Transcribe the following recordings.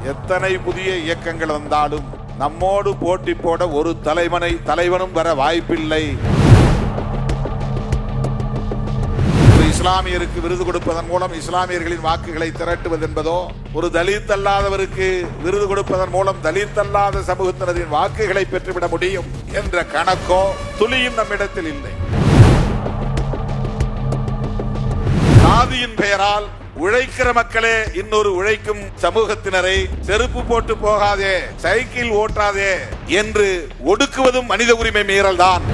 எத்தனை புதிய இயக்கங்கள் வந்தாலும் நம்மோடு போட்டி போட ஒரு தலைவனும் வர வாய்ப்பில்லை. இஸ்லாமியருக்கு விருது கொடுப்பதன் மூலம் இஸ்லாமியர்களின் வாக்குகளை திரட்டுவது என்பதோ, ஒரு தலித் அல்லாதவருக்கு விருது கொடுப்பதன் மூலம் தலித் அல்லாத சமூகத்தினரின் வாக்குகளை பெற்றுவிட முடியும் என்ற கணக்கோ துளியும் நம்மிடத்தில் இல்லை. சாதியின் பெயரால் உழைக்கிற மக்களே இன்னொரு உழைக்கும் சமூகத்தினரை செருப்பு போட்டு போகாதே, சைக்கிள் ஓட்டாதே என்று ஒடுக்குவதும் மனித உரிமை மீறல் தான்.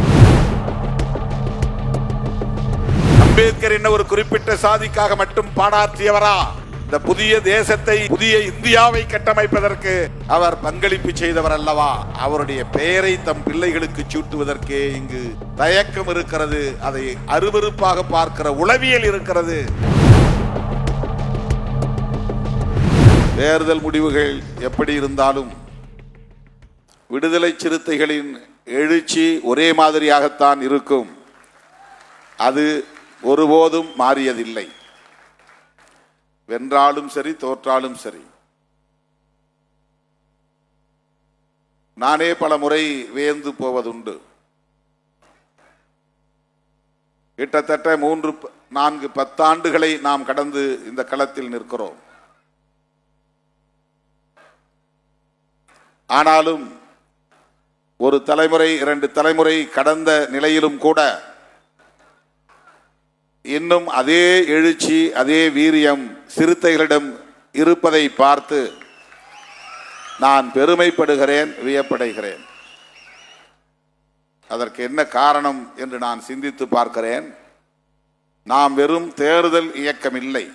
அம்பேத்கர் என்ன ஒரு குறிப்பிட்ட சாதிக்காக மட்டும் பாடாற்றியவரா? இந்த புதிய தேசத்தை, புதிய இந்தியாவை கட்டமைப்பதற்கு அவர் பங்களிப்பு செய்தவர் அல்லவா? அவருடைய பெயரை தம் பிள்ளைகளுக்கு சூட்டுவதற்கே இங்கு தயக்கம் இருக்கிறது. அதை அருவருப்பாக பார்க்கிற உளவியல் இருக்கிறது. தேர்தல் முடிவுகள் எப்படி இருந்தாலும் விடுதலை சிறுத்தைகளின் எழுச்சி ஒரே மாதிரியாகத்தான் இருக்கும். அது ஒருபோதும் மாறியதில்லை. வென்றாலும் சரி, தோற்றாலும் சரி. நானே பல முறை வியந்து போவதுண்டு. கிட்டத்தட்ட 3-4 10 நாம் கடந்து இந்த களத்தில் நிற்கிறோம். ஆனாலும் ஒரு தலைமுறை 2 தலைமுறை கடந்த நிலையிலும் கூட இன்னும் அதே எழுச்சி, அதே வீரியம் சிறுத்தைகளிடம் இருப்பதை பார்த்து நான் பெருமைப்படுகிறேன், வியப்படைகிறேன். அதற்கு என்ன காரணம் என்று நான் சிந்தித்து பார்க்கிறேன். நாம் வெறும் தேர்தல் இயக்கம் இல்லை.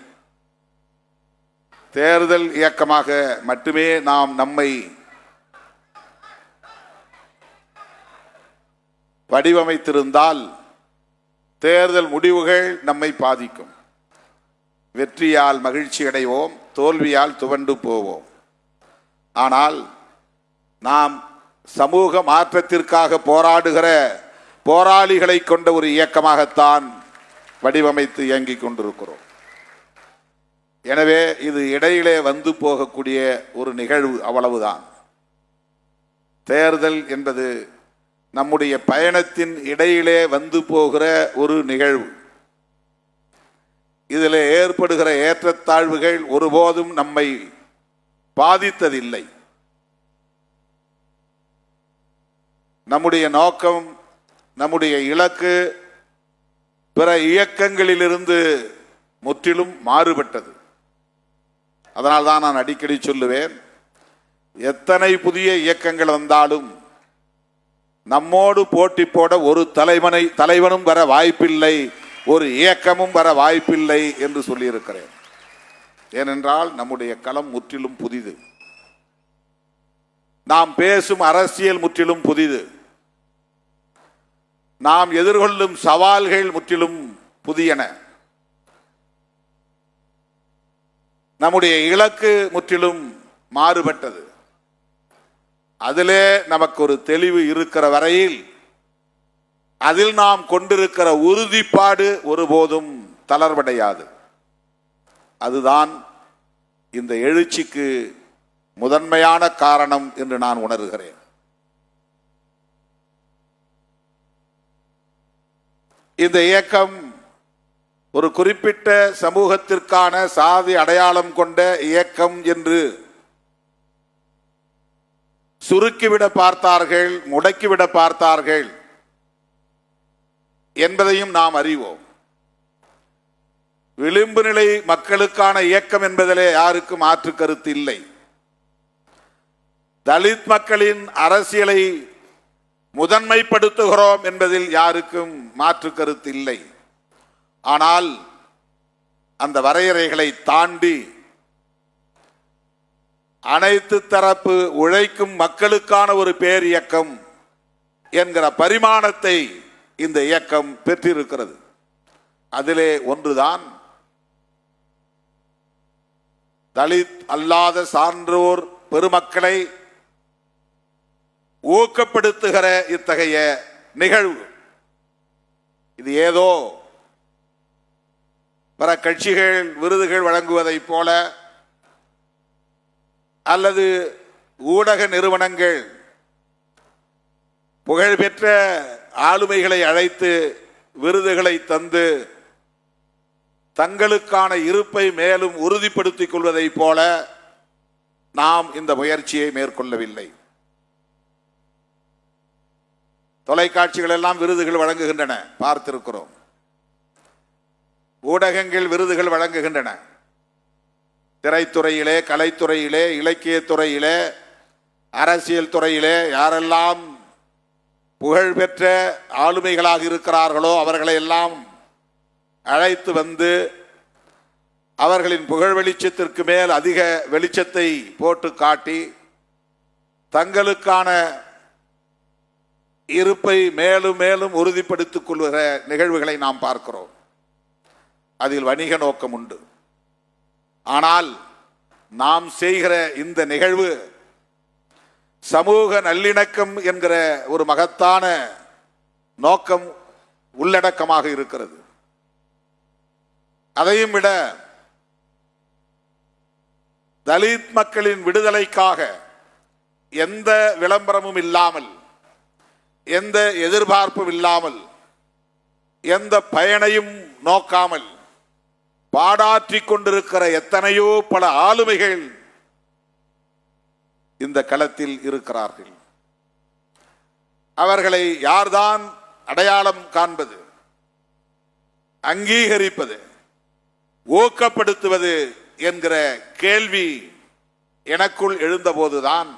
தேர்தல் இயக்கமாக மட்டுமே நாம் நம்மை வடிவமைத்திருந்தால் தேர்தல் முடிவுகள் நம்மை பாதிக்கும். வெற்றியால் மகிழ்ச்சி அடைவோம், தோல்வியால் துவண்டு போவோம். ஆனால் நாம் சமூக மாற்றத்திற்காக போராடுகிற போராளிகளை கொண்ட ஒரு இயக்கமாகத்தான் வடிவமைத்து இயங்கிக் கொண்டிருக்கிறோம். எனவே இது இடையிலே வந்து போகக்கூடிய ஒரு நிகழ்வு, அவ்வளவுதான். தேர்தல் என்பது நம்முடைய பயணத்தின் இடையிலே வந்து போகிற ஒரு நிகழ்வு. இதில் ஏற்படுகிற ஏற்றத்தாழ்வுகள் ஒருபோதும் நம்மை பாதித்ததில்லை. நம்முடைய நோக்கம், நம்முடைய இலக்கு பிற இயக்கங்களிலிருந்து முற்றிலும் மாறுபட்டது. அதனால்தான் நான் அடிக்கடி சொல்லுவேன், எத்தனை புதிய இயக்கங்கள் வந்தாலும் நம்மோடு போட்டி போட ஒரு தலைவனும் வர வாய்ப்பில்லை, ஒரு இயக்கமும் வர வாய்ப்பில்லை என்று சொல்லியிருக்கிறேன். ஏனென்றால் நம்முடைய களம் முற்றிலும் புதிது. நாம் பேசும் அரசியல் முற்றிலும் புதிது. நாம் எதிர்கொள்ளும் சவால்கள் முற்றிலும் புதியன. நம்முடைய இலக்கு முற்றிலும் மாறுபட்டது. அதிலே நமக்கு ஒரு தெளிவு இருக்கிற வரையில் அதில் நாம் கொண்டிருக்கிற உறுதிப்பாடு ஒருபோதும் தளர்வடையாது. அதுதான் இந்த எழுச்சிக்கு முதன்மையான காரணம் என்று நான் உணர்கிறேன். இந்த இயக்கம் ஒரு குறிப்பிட்ட சமூகத்திற்கான சாதி அடையாளம் கொண்ட இயக்கம் என்று சுருக்கிவிட பார்த்தார்கள், முடக்கிவிட பார்த்தார்கள் என்பதையும் நாம் அறிவோம். விளிம்பு நிலை மக்களுக்கான இயக்கம் என்பதிலே யாருக்கும் மாற்று கருத்து இல்லை. தலித் மக்களின் அரசியலை முதன்மைப்படுத்துகிறோம் என்பதில் யாருக்கும் மாற்று கருத்து இல்லை. ஆனால் அந்த வரையறைகளை தாண்டி அனைத்து தரப்பு உழைக்கும் மக்களுக்கான ஒரு பேர் இயக்கம் என்கிற பரிமாணத்தை இந்த இயக்கம் பெற்றிருக்கிறது. அதிலே ஒன்றுதான் தலித் அல்லாத சான்றோர் பெருமக்களை ஊக்கப்படுத்துகிற இத்தகைய நிகழ்வு. இது ஏதோ பிற கட்சிகள் விருதுகள் வழங்குவதை போல அல்லது ஊடக நிறுவனங்கள் புகழ்பெற்ற ஆளுமைகளை அழைத்து விருதுகளை தந்து தங்களுக்கான இருப்பை மேலும் உறுதிப்படுத்திக் கொள்வதைப் போல நாம் இந்த முயற்சியை மேற்கொள்ளவில்லை. தொலைக்காட்சிகள் எல்லாம் விருதுகள் வழங்குகின்றன, பார்த்திருக்கிறோம். ஊடகங்கள் விருதுகள் வழங்குகின்றன. திரைத்துறையிலே, கலைத்துறையிலே, இலக்கியத்துறையிலே, அரசியல் துறையிலே யாரெல்லாம் புகழ்பெற்ற ஆளுமைகளாக இருக்கிறார்களோ அவர்களை எல்லாம் அழைத்து வந்து அவர்களின் புகழ் வெளிச்சத்திற்கு மேல் அதிக வெளிச்சத்தை போட்டு காட்டி தங்களுக்கான இருப்பை மேலும் மேலும் உறுதிப்படுத்திக் கொள்கிற நிகழ்வுகளை நாம் பார்க்கிறோம். அதில் வணிக நோக்கம் உண்டு. ஆனால் நாம் செய்கிற இந்த நிகழ்வு சமூக நல்லிணக்கம் என்கிற ஒரு மகத்தான நோக்கம் உள்ளடக்கமாக இருக்கிறது. அதையும் விட தலித் மக்களின் விடுதலைக்காக எந்த விளம்பரமும் இல்லாமல், எந்த எதிர்பார்ப்பும் இல்லாமல், எந்த பயனையும் நோக்காமல் பாடாற்றிக் கொண்டிருக்கிற எத்தனையோ பல ஆளுமைகள் இந்த களத்தில் இருக்கிறார்கள். அவர்களை யார்தான் அடையாளம் காண்பது, அங்கீகரிப்பது, ஊக்கப்படுத்துவது என்கிற கேள்வி எனக்குள் எழுந்தபோதுதான்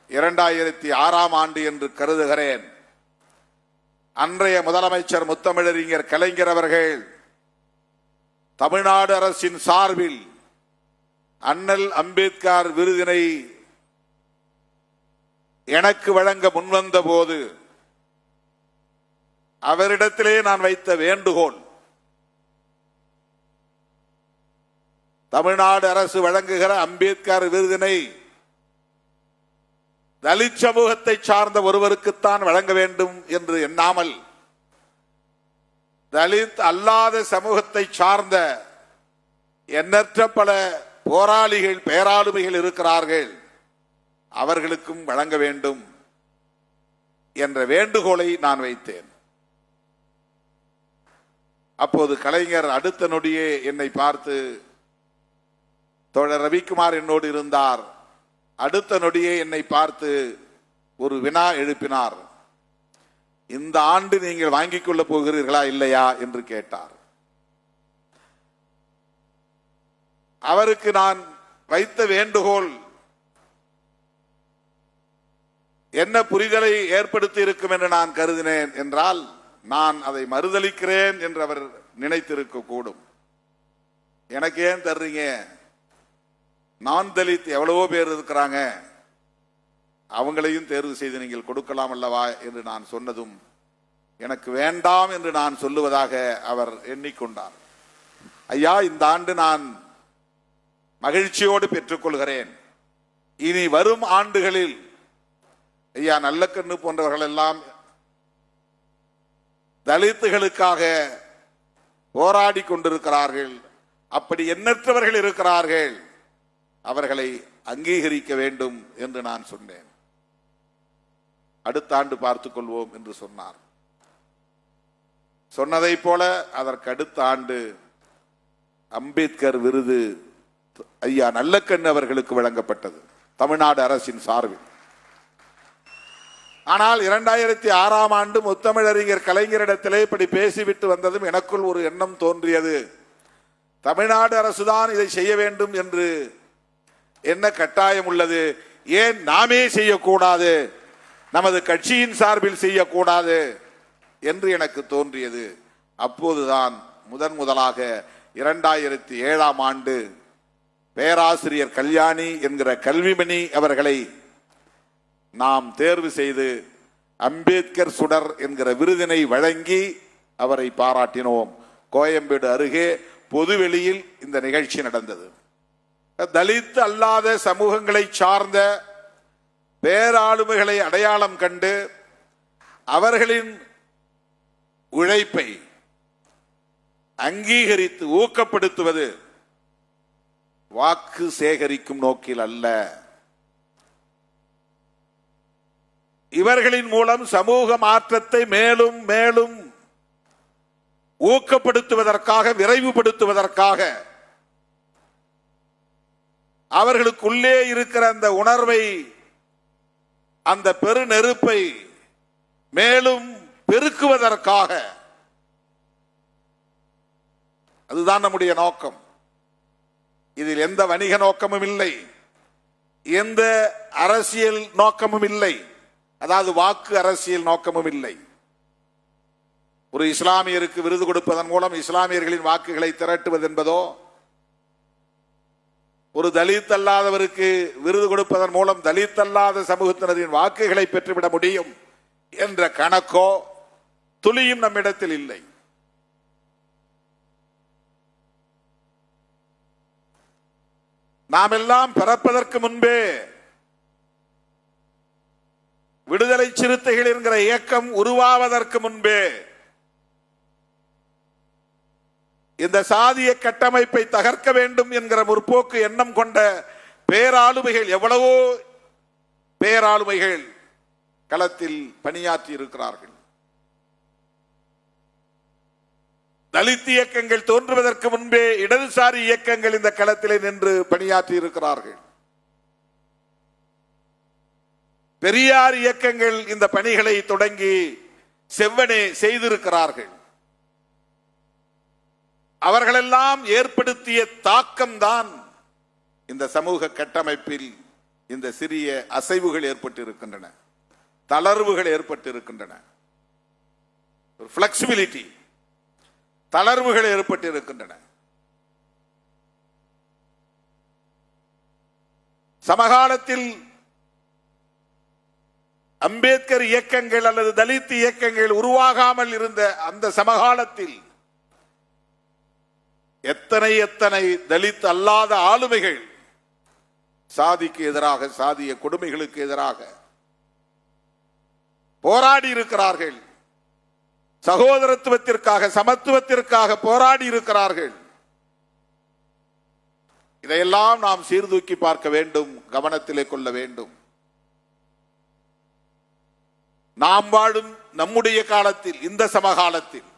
2006ஆம் ஆண்டு என்று கருதுகிறேன், அன்றைய முதலமைச்சர் முத்தமிழறிஞர் கலைஞர் அவர்கள் தமிழ்நாடு அரசின் சார்பில் அண்ணல் அம்பேத்கர் விருதினை எனக்கு வழங்க முன்வந்த போது அவரிடத்திலே நான் வைத்த வேண்டுகோள், தமிழ்நாடு அரசு வழங்குகிற அம்பேத்கர் விருதினை தலித் சமூகத்தை சார்ந்த ஒருவருக்குத்தான் வழங்க வேண்டும் என்று எண்ணாமல் தலித் அல்லாத சமூகத்தை சார்ந்த எண்ணற்ற பல போராளிகள், பேராளுமைகள் இருக்கிறார்கள், அவர்களுக்கும் வழங்க வேண்டும் என்ற வேண்டுகோளை நான் வைத்தேன். அப்போது கலைஞர் அடுத்த நொடியே என்னை பார்த்து, தோழர் ரவிக்குமார் என்னோடு இருந்தார், அடுத்த நொடியே என்னை பார்த்து ஒரு வினா எழுப்பினார். இந்த ஆண்டு நீங்கள் வாங்கிக் கொள்ளப் போகிறீர்களா இல்லையா என்று கேட்டார். அவருக்கு நான் வைத்த வேண்டுகோள் என்ன புரிதலை ஏற்படுத்தி இருக்கும் என்று நான் கருதினேன் என்றால், நான் அதை மறுதளிக்கிறேன் என்று அவர் நினைத்திருக்க கூடும். எனக்கு ஏன் தர்றீங்க, நான் தலித் எவ்வளவோ பேர் இருக்கிறாங்க, அவங்களையும் தேர்வு செய்து நீங்கள் கொடுக்கலாம் அல்லவா என்று நான் சொன்னதும் எனக்கு வேண்டாம் என்று நான் சொல்லுவதாக அவர் எண்ணிக்கொண்டார். ஐயா, இந்த ஆண்டு நான் மகிழ்ச்சியோடு பெற்றுக்கொள்கிறேன். இனி வரும் ஆண்டுகளில் ஐயா நல்லக்கண்ணு போன்றவர்கள் எல்லாம் தலித்துகளுக்காக போராடி கொண்டிருக்கிறார்கள், அப்படி எண்ணற்றவர்கள் இருக்கிறார்கள், அவர்களை அங்கீகரிக்க வேண்டும் என்று நான் சொன்னேன். அடுத்த ஆண்டு பார்த்துக் கொள்வோம் என்று சொன்னார். சொன்னதை போல அதற்கு அடுத்த ஆண்டு அம்பேத்கர் விருது ஐயா நல்லக்கண்ணு அவர்களுக்கு வழங்கப்பட்டது தமிழ்நாடு அரசின் சார்பில். ஆனால் 2006ஆம் ஆண்டு முத்தமிழறிஞர் கலைஞரிடத்திலே இப்படி பேசிவிட்டு வந்ததும் எனக்குள் ஒரு எண்ணம் தோன்றியது, தமிழ்நாடு அரசுதான் இதை செய்ய வேண்டும் என்று என்ன கட்டாயம் உள்ளது, ஏன் நாமே செய்யக்கூடாது, நமது கட்சியின் சார்பில் செய்யக்கூடாது என்று எனக்கு தோன்றியது. அப்போதுதான் முதலாக 2007ஆம் ஆண்டு பேராசிரியர் கல்யாணி என்கிற கல்விமணி அவர்களை நாம் தேர்வு செய்து அம்பேத்கர் சுடர் என்கிற விருதினை வழங்கி அவரை பாராட்டினோம். கோயம்பேடு அருகே பொதுவெளியில் இந்த நிகழ்ச்சி நடந்தது. தலித் அல்லாத சமூகங்களை சார்ந்த பேராளுமைகளை அடையாளம் கண்டு அவர்களின் உழைப்பை அங்கீகரித்து ஊக்கப்படுத்துவது வாக்கு சேகரிக்கும் நோக்கில் அல்ல. இவர்களின் மூலம் சமூக மாற்றத்தை மேலும் மேலும் ஊக்கப்படுத்துவதற்காக, விரைவுபடுத்துவதற்காக, அவர்களுக்குள்ளே இருக்கிற அந்த உணர்வை, அந்த பெருநெருப்பை மேலும் பெருக்குவதற்காக, அதுதான் நம்முடைய நோக்கம். இதில் எந்த வணிக நோக்கமும் இல்லை, எந்த அரசியல் நோக்கமும் இல்லை, அதாவது வாக்கு அரசியல் நோக்கமும் இல்லை. ஒரு இஸ்லாமியருக்கு விருது கொடுப்பதன் மூலம் இஸ்லாமியர்களின் வாக்குகளை திரட்டுவது என்பதோ, ஒரு தலித் அல்லாதவருக்கு விருது கொடுப்பதன் மூலம் தலித் அல்லாத சமூகத்தினரின் வாக்குகளை பெற்றுவிட முடியும் என்ற கணக்கோ துளியும் நம்மிடத்தில் இல்லை. நாம் எல்லாம் பிறப்பதற்கு முன்பே விடுதலை சிறுத்தைகள் என்கிற இயக்கம் உருவாவதற்கு முன்பே இந்த சாதிய கட்டமைப்பை தகர்க்க வேண்டும் என்கிற முற்போக்கு எண்ணம் கொண்ட பேராளுமைகள், எவ்வளவோ பேராளுமைகள் களத்தில் பணியாற்றி இருக்கிறார்கள். தலித் இயக்கங்கள் தோன்றுவதற்கு முன்பே இடதுசாரி இயக்கங்கள் இந்த களத்திலே நின்று பணியாற்றி இருக்கிறார்கள். பெரியார் இயக்கங்கள் இந்த பணிகளை தொடங்கி செவ்வனே செய்திருக்கிறார்கள். அவர்களெல்லாம் ஏற்படுத்திய தாக்கம்தான் இந்த சமூக கட்டமைப்பில் இந்த சிறிய அசைவுகள் ஏற்பட்டிருக்கின்றன, தளர்வுகள் ஏற்பட்டிருக்கின்றன, பிளெக்சிபிலிட்டி, தளர்வுகள் ஏற்பட்டிருக்கின்றன. சமகாலத்தில் அம்பேத்கர் இயக்கங்கள் அல்லது தலித் இயக்கங்கள் உருவாகாமல் இருந்த அந்த சமகாலத்தில் எத்தனை எத்தனை தலித் அல்லாத ஆளுமைகள் சாதிக்கு எதிராக, சாதிய கொடுமைகளுக்கு எதிராக போராடி இருக்கிறார்கள். சகோதரத்துவத்திற்காக, சமத்துவத்திற்காக போராடி இருக்கிறார்கள். இதையெல்லாம் நாம் சீர்தூக்கி பார்க்க வேண்டும், கவனத்திலே கொள்ள வேண்டும். நாம் வாழும் நம்முடைய காலத்தில், இந்த சமகாலத்தில்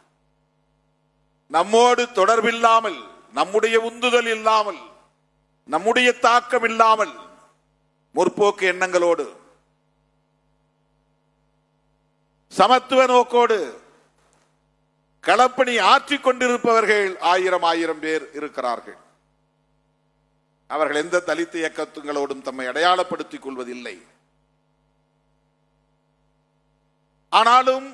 நம்மோடு தொடர்பில்லாமல், நம்முடைய உந்துதல் இல்லாமல், நம்முடைய தாக்கம் இல்லாமல், முற்போக்கு எண்ணங்களோடு, சமத்துவ நோக்கோடு களப்பணி ஆற்றிக் கொண்டிருப்பவர்கள் ஆயிரம் ஆயிரம் பேர் இருக்கிறார்கள். அவர்கள் எந்த தலித் இயக்கங்களோடும் தம்மை அடையாளப்படுத்திக் கொள்வதில்லை. ஆனாலும்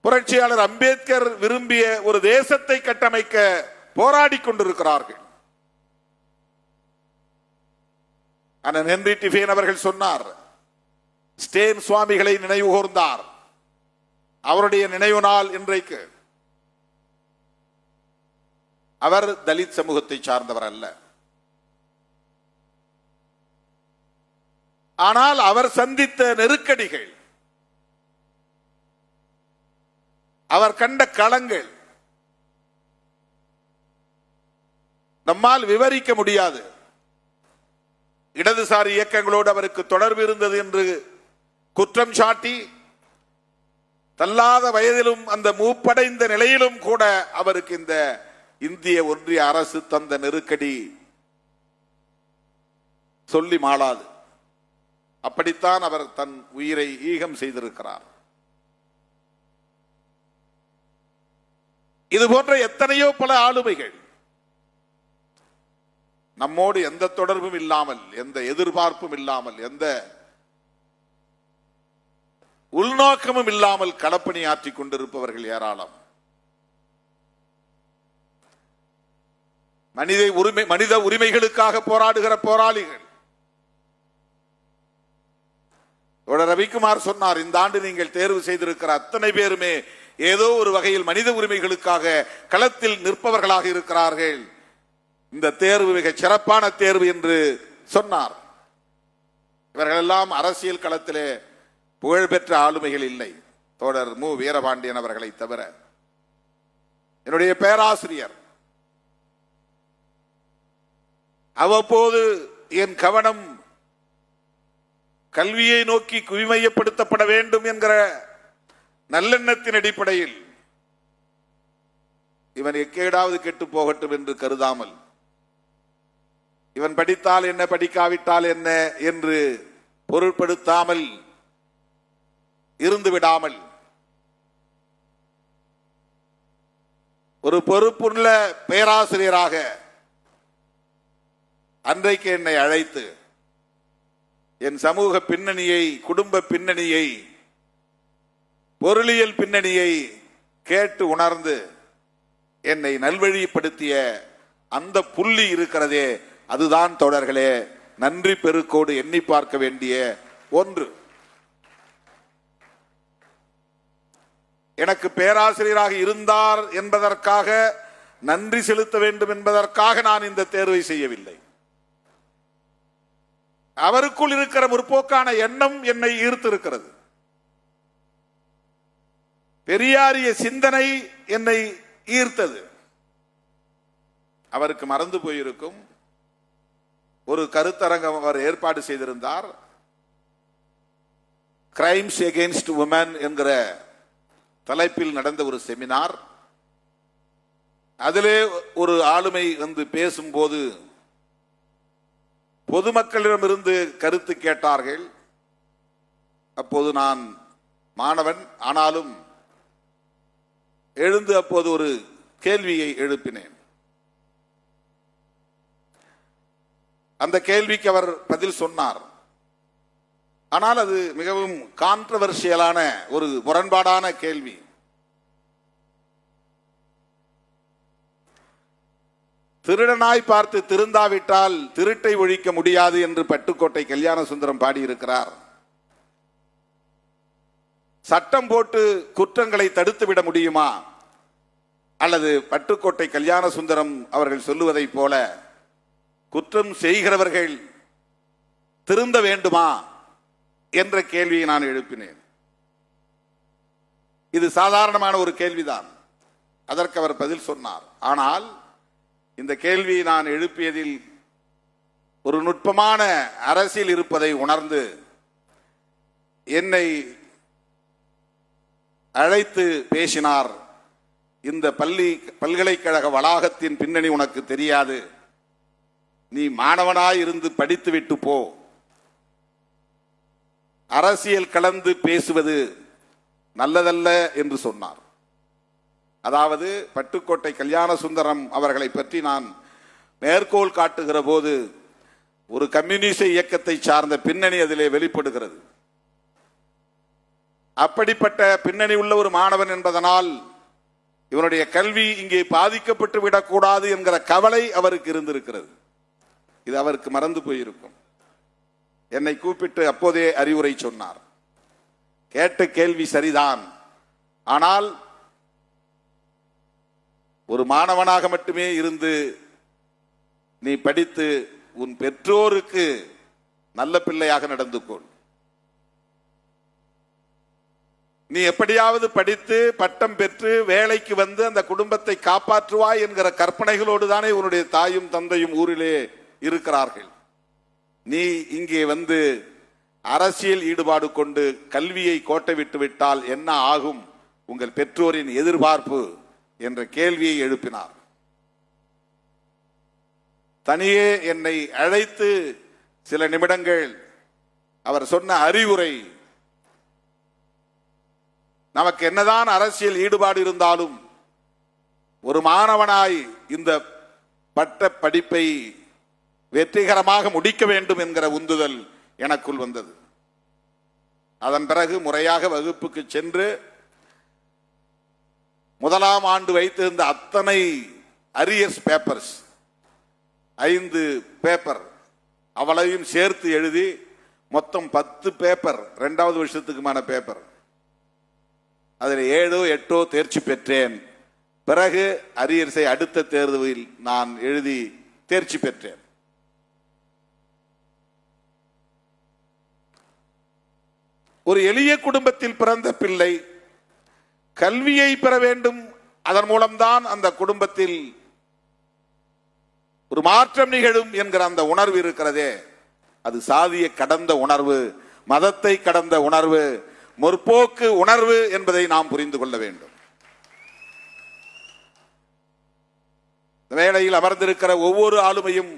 புரட்சியாளர் அம்பேத்கர் விரும்பிய ஒரு தேசத்தை கட்டமைக்க போராடி கொண்டிருக்கிறார்கள். அண்ணன் ஹென்றி டிஃபேன் அவர்கள் சொன்னார், ஸ்டேன் சுவாமிகளை நினைவு கூர்ந்தார். அவருடைய நினைவு நாள் இன்றைக்கு. அவர் தலித் சமூகத்தை சார்ந்தவர் அல்ல. ஆனால் அவர் சந்தித்த நெருக்கடிகள், அவர் கண்ட களங்கள் நம்மால் விவரிக்க முடியாது. இடதுசாரி இயக்கங்களோடு அவருக்கு தொடர்பு இருந்தது என்று குற்றம் சாட்டி, தள்ளாத வயதிலும் அந்த மூப்படைந்த நிலையிலும் கூட அவருக்கு இந்த இந்திய ஒன்றிய அரசு தந்த நெருக்கடி சொல்லி மாளாது. அப்படித்தான் அவர் தன் உயிரை ஈகம் செய்திருக்கிறார். இது போன்ற எத்தனையோ பல ஆளுமைகள் நம்மோடு எந்த தொடர்பும் இல்லாமல், எந்த எதிர்பார்ப்பும் இல்லாமல், எந்த உள்நோக்கமும் இல்லாமல் களப்பணி ஆற்றிக் கொண்டிருப்பவர்கள் ஏராளம். மனித உரிமைகளுக்காக போராடுகிற போராளிகள். ரவிக்குமார் சொன்னார், இந்த ஆண்டு நீங்கள் தேர்வு செய்திருக்கிற அத்தனை பேருமே ஏதோ ஒரு வகையில் மனித உரிமைகளுக்காக களத்தில் நிற்பவர்களாக இருக்கிறார்கள். இந்த தேர்வு மிக சிறப்பான தேர்வு என்று சொன்னார். இவர்களெல்லாம் அரசியல் களத்திலே புகழ்பெற்ற ஆளுமைகள் இல்லை, தோழர் மு வீரபாண்டியன் அவர்களை தவிர. என்னுடைய பேராசிரியர் அவ்வப்போது என் கவனம் கல்வியை நோக்கி குவிமையப்படுத்தப்பட வேண்டும் என்கிற நல்லெண்ணத்தின் அடிப்படையில் இவன் எக்கேடாவது கெட்டு போகட்டும் என்று கருதாமல், இவன் படித்தால் என்ன படிக்காவிட்டால் என்ன என்று பொருட்படுத்தாமல் இருந்து விடாமல், ஒரு பொறுப்புள்ள பேராசிரியராக அன்றைக்கு என்னை அழைத்து என் சமூக பின்னணியை, குடும்ப பின்னணியை, பொருளியல் பின்னணியை கேட்டு உணர்ந்து என்னை நல்வழிப்படுத்திய அந்த புள்ளி இருக்கிறதே, அதுதான் தோழர்களே நன்றி பெருக்கோடு எண்ணி பார்க்க வேண்டிய ஒன்று. எனக்கு பேராசிரியராக இருந்தார் என்பதற்காக, நன்றி செலுத்த வேண்டும் என்பதற்காக நான் இந்த தேர்வை செய்யவில்லை. அவருக்குள் இருக்கிற முற்போக்கான எண்ணம் என்னை ஈர்த்திருக்கிறது. பெரியாரிய சிந்தனை என்னை ஈர்த்தது. அவருக்கு மறந்து போயிருக்கும், ஒரு கருத்தரங்கம் அவர் ஏற்பாடு செய்திருந்தார். கிரைம்ஸ் எகெயின்ஸ்ட் உமன் என்கிற தலைப்பில் நடந்த ஒரு செமினார். அதிலே ஒரு ஆளுமை வந்து பேசும்போது பொதுமக்களிடமிருந்து கருத்து கேட்டார்கள். அப்போது நான் மாணவன், ஆனாலும் எழுந்து அப்போது ஒரு கேள்வியை எழுப்பினேன். அந்த கேள்விக்கு அவர் பதில் சொன்னார். ஆனால் அது மிகவும் கான்ட்ரவர்ஷியலான ஒரு முரண்பாடான கேள்வி. திருடனாய் பார்த்து திருந்தாவிட்டால் திருட்டை ஒழிக்க முடியாது என்று பட்டுக்கோட்டை கல்யாண சுந்தரம் பாடியிருக்கிறார். சட்டம் போட்டு குற்றங்களை தடுத்து விட முடியுமா? அல்லது பட்டுக்கோட்டை கல்யாண சுந்தரம் அவர்கள் சொல்லுவதைப் போல குற்றம் செய்கிறவர்கள் திருந்த வேண்டுமா என்ற கேள்வியை நான் எழுப்பினேன். இது சாதாரணமான ஒரு கேள்விதான். அதற்கு அவர் பதில் சொன்னார். ஆனால் இந்த கேள்வியை நான் எழுப்பியதில் ஒரு நுட்பமான அரசியல் இருப்பதை உணர்ந்து என்னை அழைத்து பேசினார். இந்த பல்கலைக்கழக வளாகத்தின் பின்னணி உனக்கு தெரியாது, நீ மாணவனாய் இருந்து படித்து விட்டு போ. அரசியல் கலந்து பேசுவது நல்லதல்ல என்று சொன்னார். அதாவது பட்டுக்கோட்டை கல்யாண சுந்தரம் அவர்களை பற்றி நான் மேற்கோள் காட்டுகிற போது ஒரு கம்யூனிச இயக்கத்தை சார்ந்த பின்னணி அதிலே வெளிப்படுகிறது. அப்படிப்பட்ட பின்னணி உள்ள ஒரு மாணவன் என்பதனால் இவனுடைய கல்வி இங்கே பாதிக்கப்பட்டு விடக்கூடாது என்கிற கவலை அவருக்கு இருந்திருக்கிறது. இது அவருக்கு மறந்து போயிருக்கும். என்னை கூப்பிட்டு அப்போதே அறிவுரை சொன்னார். கேட்ட கேள்வி சரிதான், ஆனால் ஒரு மாணவனாக மட்டுமே இருந்து நீ படித்து உன் பெற்றோருக்கு நல்ல பிள்ளையாக நடந்து கொள். நீ எப்படியாவது படித்து பட்டம் பெற்று வேலைக்கு வந்து அந்த குடும்பத்தை காப்பாற்றுவாய் என்கிற கற்பனைகளோடு தானே உன்னுடைய தாயும் தந்தையும் ஊரிலே இருக்கிறார்கள். நீ இங்கே வந்து அரசியல் ஈடுபாடு கொண்டு கல்வியை கோட்டை விட்டு விட்டால் என்ன ஆகும் உங்கள் பெற்றோரின் எதிர்பார்ப்பு என்ற கேள்வியை எழுப்பினார். தனியே என்னை அழைத்து சில நிமிடங்கள் அவர் சொன்ன அறிவுரை, நமக்கு என்னதான் அரசியல் ஈடுபாடு இருந்தாலும் ஒரு மாணவனாய் இந்த பட்ட படிப்பை வெற்றிகரமாக முடிக்க வேண்டும் என்கிற உந்துதல் எனக்குள் வந்தது. அதன் பிறகு முறையாக வகுப்புக்கு சென்று முதலாம் ஆண்டு வைத்திருந்த அத்தனை அரியர்ஸ் பேப்பர்ஸ் 5 பேப்பர் அவளையும் சேர்த்து எழுதி மொத்தம் 10 பேப்பர் 2வது வருஷத்துக்குமான பேப்பர், அதில் 7 8 தேர்ச்சி பெற்றேன். பிறகு அரியர்ஸை அடுத்த தேர்வில் நான் எழுதி தேர்ச்சி பெற்றேன். ஒரு எளிய குடும்பத்தில் பிறந்த பிள்ளை கல்வியை பெற வேண்டும். அதன் மூலம்தான் அந்த குடும்பத்தில் ஒரு மாற்றம் நிகழும் என்கிற அந்த உணர்வு இருக்கிறதே, அது சாதியை கடந்த உணர்வு, மதத்தை கடந்த உணர்வு, முற்போக்கு உணர்வு என்பதை நாம் புரிந்து கொள்ள வேண்டும். வேளையில் அமர்ந்திருக்கிற ஒவ்வொரு ஆளுமையும்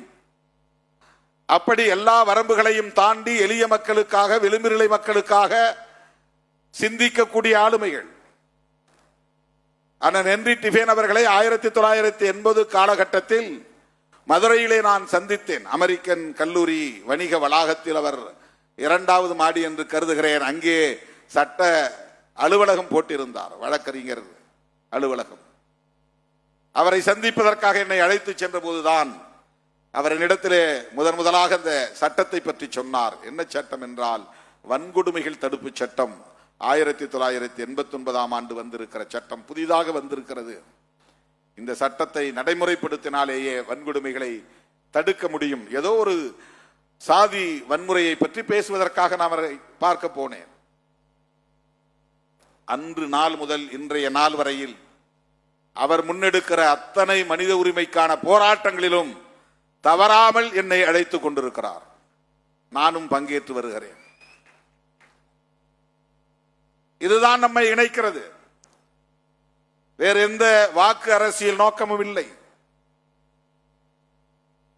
அப்படி எல்லா வரம்புகளையும் தாண்டி எளிய மக்களுக்காக, விளிம்புநிலை மக்களுக்காக சிந்திக்கக்கூடிய ஆளுமைகள். அண்ணன் ஹென்றி டிஃபேன் அவர்களை 1980 காலகட்டத்தில் மதுரையிலே நான் சந்தித்தேன். அமெரிக்கன் கல்லூரி வணிக வளாகத்தில் அவர் 2வது மாடி என்று கருதுகிறேன். அங்கே சட்ட அலுவலகம் போட்டிருந்தார், வழக்கறிஞர் அலுவலகம். அவரை சந்திப்பதற்காக என்னை அழைத்து சென்ற போதுதான் அவர் என்னிடத்திலே முதலாக அந்த சட்டத்தை பற்றி சொன்னார். என்ன சட்டம் என்றால் வன்கொடுமைகள் தடுப்பு சட்டம். 1989ஆம் ஆண்டு வந்திருக்கிற சட்டம், புதிதாக வந்திருக்கிறது. இந்த சட்டத்தை நடைமுறைப்படுத்தினாலேயே வன்கொடுமைகளை தடுக்க முடியும். ஏதோ ஒரு சாதி வன்முறையை பற்றி பேசுவதற்காக நான் அவரை பார்க்க போனேன். அன்று நாள் முதல் இன்றைய நாள் வரையில் அவர் முன்னெடுக்கிற அத்தனை மனித உரிமைக்கான போராட்டங்களிலும் தவறாமல் என்னை அழைத்துக் கொண்டிருக்கிறார். நானும் பங்கேற்று வருகிறேன். இதுதான் நம்மை இணைக்கிறது. வேறு எந்த வாக்கு அரசியல் நோக்கமும் இல்லை.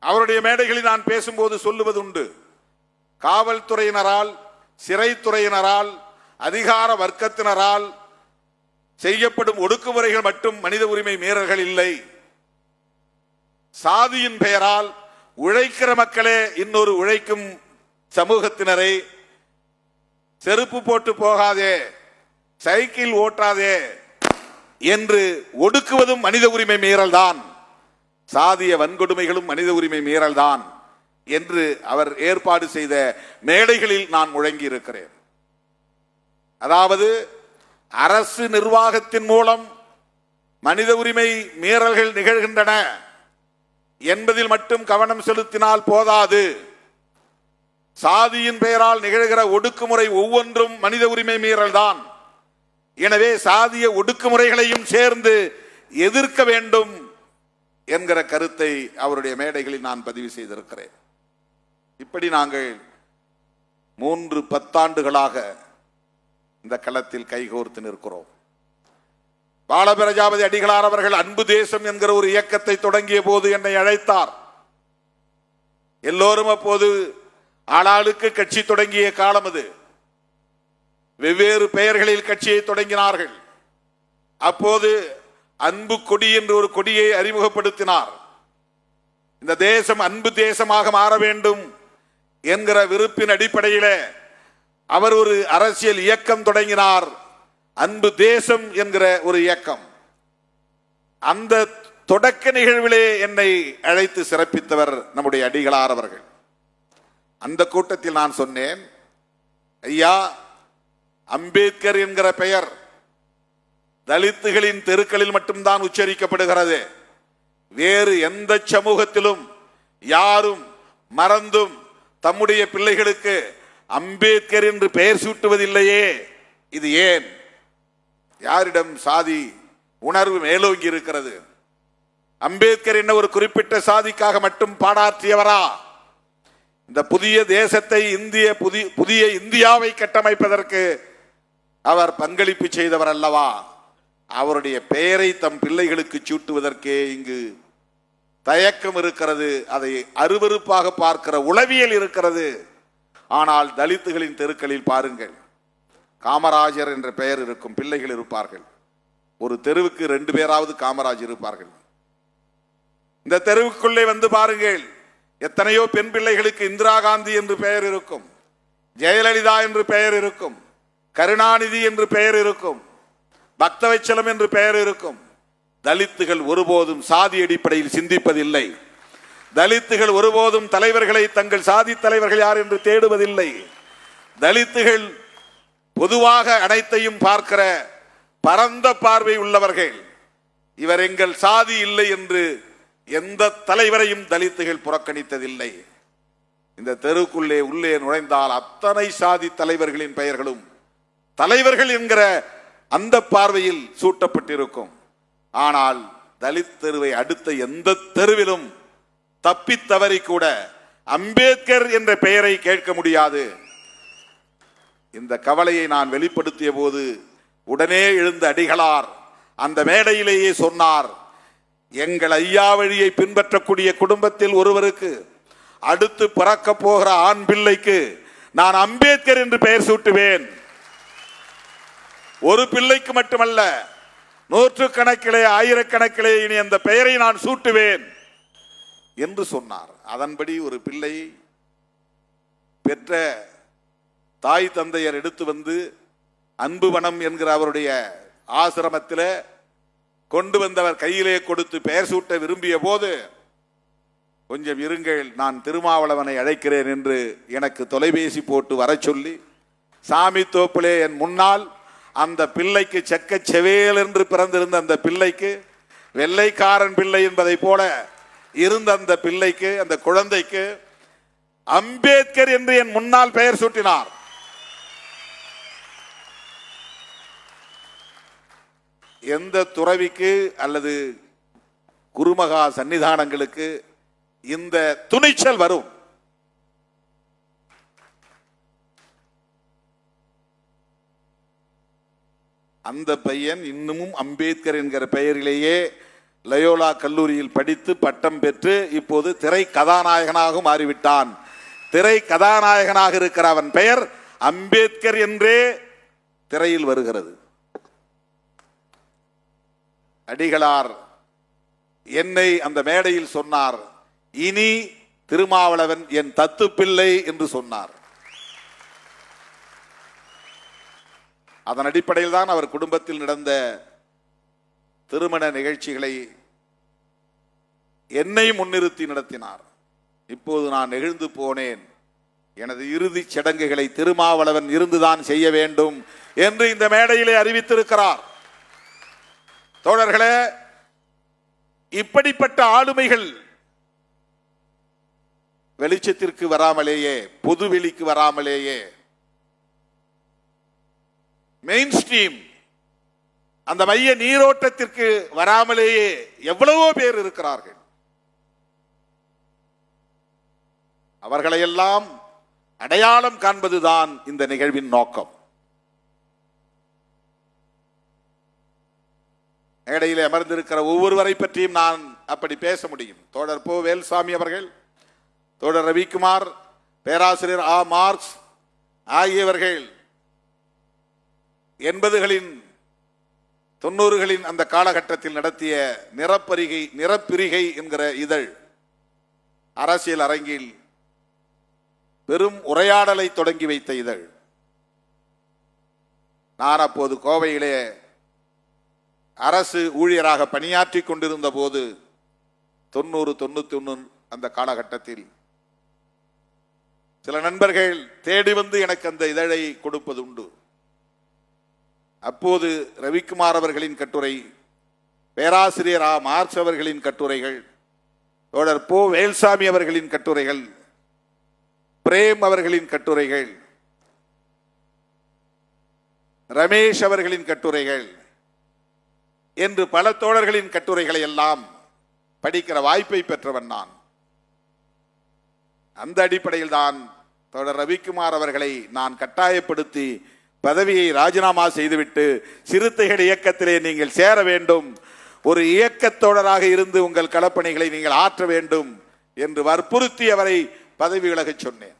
அவருடைய மேடைகளில் நான் பேசும்போது சொல்லுவது உண்டு, காவல்துறையினரால், சிறைத்துறையினரால், அதிகார வர்க்கத்தினரால் செய்யப்படும் ஒடுக்குமுறைகள் மட்டும் மனித உரிமை மீறல்கள் இல்லை. சாதியின் பெயரால் உழைக்கிற மக்களே இன்னொரு உழைக்கும் சமூகத்தினரை செருப்பு போட்டு போகாதே, சைக்கிள் ஓட்டாதே என்று ஒடுக்குவதும் மனித உரிமை மீறல் தான். சாதிய வன்கொடுமைகளும் மனித உரிமை மீறல் தான் என்று அவர் ஏற்பாடு செய்த மேடைகளில் நான் முழங்கி இருக்கிறேன். அதாவது அரசு நிர்வாகத்தின் மூலம் மனித உரிமை மீறல்கள் நிகழ்கின்றன என்பதில் மட்டும் கவனம் செலுத்தினால் போதாது. சாதியின் பெயரால் நிகழ்கிற ஒடுக்குமுறை ஒவ்வொன்றும் மனித உரிமை மீறல் தான். எனவே சாதிய ஒடுக்குமுறைகளையும் சேர்ந்து எதிர்க்க வேண்டும் என்கிற கருத்தை அவருடைய மேடைகளில் நான் பதிவு செய்திருக்கிறேன். இப்படி நாங்கள் 3 பத்தாண்டுகளாக இந்த களத்தில் கைகோர்த்து நிற்கிறோம். பாலபிரஜாபதி அடிகளார் அவர்கள் அன்பு தேசம் என்கிற ஒரு இயக்கத்தை தொடங்கிய போது என்னை அழைத்தார். எல்லோரும் அப்போது ஆளாளுக்கு கட்சி தொடங்கிய காலம் அது. வெவ்வேறு பெயர்களில் கட்சியை தொடங்கினார்கள். அப்போது அன்பு கொடி என்று ஒரு கொடியை அறிமுகப்படுத்தினார். இந்த தேசம் அன்பு தேசமாக மாற வேண்டும் என்கிற விருப்பின் அடிப்படையில் அவர் ஒரு அரசியல் இயக்கம் தொடங்கினார், அன்பு தேசம் என்கிற ஒரு இயக்கம். அந்த தொடக்க நிகழ்விலே என்னை அழைத்து சிறப்பித்தவர் நம்முடைய அடிகளார் அவர்கள். அந்த கூட்டத்தில் நான் சொன்னேன், ஐயா, அம்பேத்கர் என்கிற பெயர் தலித்துகளின் தெருக்களில் மட்டும்தான் உச்சரிக்கப்படுகிறது. வேறு எந்த சமூகத்திலும் யாரும் மறந்தும் தம்முடைய பிள்ளைகளுக்கு அம்பேத்கர் என்று பெயர் சூட்டுவதில்லையே, இது ஏன்? யாரிடம் சாதி உணர்வு மேலோங்கி இருக்கிறது? அம்பேத்கர் என்ன ஒரு குறிப்பிட்ட சாதிக்காக மட்டும் பாடாற்றியவரா? இந்த புதிய தேசத்தை, புதிய இந்தியாவை கட்டமைப்பதற்கு அவர் பங்களிப்பு செய்தவர் அல்லவா? அவருடைய பெயரை தம் பிள்ளைகளுக்கு சூட்டுவதற்கே இங்கு தயக்கம் இருக்கிறது. அதை அருவருப்பாக பார்க்கிற உளவியல் இருக்கிறது. ஆனால் தலித்துகளின் தெருக்களில் பாருங்கள், காமராஜர் என்ற பெயர் இருக்கும், பிள்ளைகள் இருப்பார்கள். ஒரு தெருவுக்கு 2 பேராவது காமராஜ் இருப்பார்கள். இந்த தெருவுக்குள்ளே வந்து பாருங்கள், எத்தனையோ பெண் பிள்ளைகளுக்கு இந்திரா காந்தி என்று பெயர் இருக்கும், ஜெயலலிதா என்று பெயர் இருக்கும், கருணாநிதி என்று பெயர் இருக்கும், பக்தவச்சலம் என்று பெயர் இருக்கும். தலித்துகள் ஒருபோதும் சாதி அடிப்படையில் சிந்திப்பதில்லை. தலித்துகள் ஒருபோதும் தலைவர்களை தங்கள் சாதி தலைவர்கள் யார் என்று தேடுவதில்லை. தலித்துகள் பொதுவாக அனைத்தையும் பார்க்கிற பரந்த பார்வை உள்ளவர்கள். இவர் எங்கள் சாதி இல்லை என்று எந்த தலைவரையும் தலித்துகள் புறக்கணித்ததில்லை. இந்த தெருக்குள்ளே உள்ளே நுழைந்தால் அத்தனை சாதி தலைவர்களின் பெயர்களும் தலைவர்கள் என்கிற அந்த பார்வையில் சூட்டப்பட்டிருக்கும். ஆனால் தலித் தெருவை அடுத்த எந்த தெருவிலும் தப்பித்தவறி கூட அம்பேத்கர் என்ற பெயரை கேட்க முடியாது. இந்த கவலையை நான் வெளிப்படுத்திய போது உடனே எழுந்த அடிகளார் அந்த மேடையிலேயே சொன்னார், எங்கள் ஐயா வழியை பின்பற்றக்கூடிய குடும்பத்தில் ஒருவருக்கு அடுத்து பிறக்க போகிற ஆண் பிள்ளைக்கு நான் அம்பேத்கர் என்று பெயர் சூட்டுவேன். ஒரு பிள்ளைக்கு மட்டுமல்ல, நூற்றுக்கணக்கிலே ஆயிரக்கணக்கிலே இனி அந்த பெயரை நான் சூட்டுவேன் என்று சொன்னார். அதன்படி ஒரு பிள்ளை பெற்ற தாய் தந்தையர் எடுத்து வந்து அன்புவனம் என்கிற அவருடைய ஆசிரமத்தில் கொண்டு வந்தவர் கையிலே கொடுத்து பெயர் சூட்ட விரும்பிய போது, கொஞ்சம் இருங்கள், நான் திருமாவளவனை அழைக்கிறேன் என்று எனக்கு தொலைபேசி போட்டு வர சொல்லி சாமி தோப்பிலே என் முன்னால் அந்த பிள்ளைக்கு செக்க செவேல் என்று பிறந்திருந்த அந்த பிள்ளைக்கு, வெள்ளைக்காரன் பிள்ளை என்பதை போல இருந்த அந்த பிள்ளைக்கு, அந்த குழந்தைக்கு அம்பேத்கர் என்று என் முன்னால் பெயர் சூட்டினார். எந்த துறவிக்கு அல்லது குருமகா சன்னிதானங்களுக்கு இந்த துணிச்சல் வரும்? அந்த பையன் இன்னமும் அம்பேத்கர் என்கிற பெயரிலேயே லயோலா கல்லூரியில் படித்து பட்டம் பெற்று இப்போது திரை கதாநாயகனாக மாறிவிட்டான். திரை கதாநாயகனாக இருக்கிற அவன் பெயர் அம்பேத்கர் என்றே திரையில் வருகிறது. அடிகளார் என்னை அந்த மேடையில் சொன்னார், இனி திருமாவளவன் என் தத்து பிள்ளை என்று சொன்னார். அதன் அடிப்படையில் தான் அவர் குடும்பத்தில் நடந்த திருமண நிகழ்ச்சிகளை என்னை முன்னிறுத்தி நடத்தினார். இப்போது நான் நெகிழ்ந்து போனேன். எனது இறுதி சடங்குகளை திருமாவளவன் இருந்துதான் செய்ய வேண்டும் என்று இந்த மேடையிலே அறிவித்திருக்கிறார். தோழர்களே, இப்படிப்பட்ட ஆளுமைகள் வெளிச்சத்திற்கு வராமலேயே, பொதுவெளிக்கு வராமலேயே, மெயின் ஸ்ட்ரீம் அந்த மைய நீரோட்டத்திற்கு வராமலேயே எவ்வளவோ பேர் இருக்கிறார்கள். அவர்களையெல்லாம் அடையாளம் காண்பதுதான் இந்த நிகழ்வின் நோக்கம். மேடையில் அமர்ந்திருக்கிற ஒவ்வொருவரை பற்றியும் நான் அப்படி பேச முடியும். தோழர் போ வேல்சாமி அவர்கள், தோழர் ரவிக்குமார், பேராசிரியர் ஆ மார்க்ஸ் ஆகியவர்கள் 80களின் 90களின் அந்த காலகட்டத்தில் நடத்திய நிறப்பிரிகை என்கிற இதழ் அரசியல் அரங்கில் பெரும் உரையாடலை தொடங்கி வைத்த இதழ். நான் அப்போது கோவையிலே அரசு ஊழியராக பணியாற்றி கொண்டிருந்த போது 90-91 அந்த காலகட்டத்தில் சில நண்பர்கள் தேடி வந்து எனக்கு அந்த இதழை கொடுப்பது உண்டு. அப்போது ரவிக்குமார் அவர்களின் கட்டுரை, பேராசிரியர் ஆ மார்க்ஸ் அவர்களின் கட்டுரைகள், தோழர் போ வேல்சாமி அவர்களின் கட்டுரைகள், பிரேம் அவர்களின் கட்டுரைகள், ரமேஷ் அவர்களின் கட்டுரைகள் என்று பல தோழர்களின் கட்டுரைகளை எல்லாம் படிக்கிற வாய்ப்பை பெற்றவன் நான். அந்த அடிப்படையில் தான் தோழர் ரவிக்குமார் அவர்களை நான் கட்டாயப்படுத்தி பதவியை ராஜினாமா செய்துவிட்டு சிறுத்தைகள் இயக்கத்திலே நீங்கள் சேர வேண்டும், ஒரு இயக்கத்தோழராக இருந்து உங்கள் களப்பணிகளை நீங்கள் ஆற்ற வேண்டும் என்று வற்புறுத்தி அவரை பதவி விலகச் சொன்னேன்.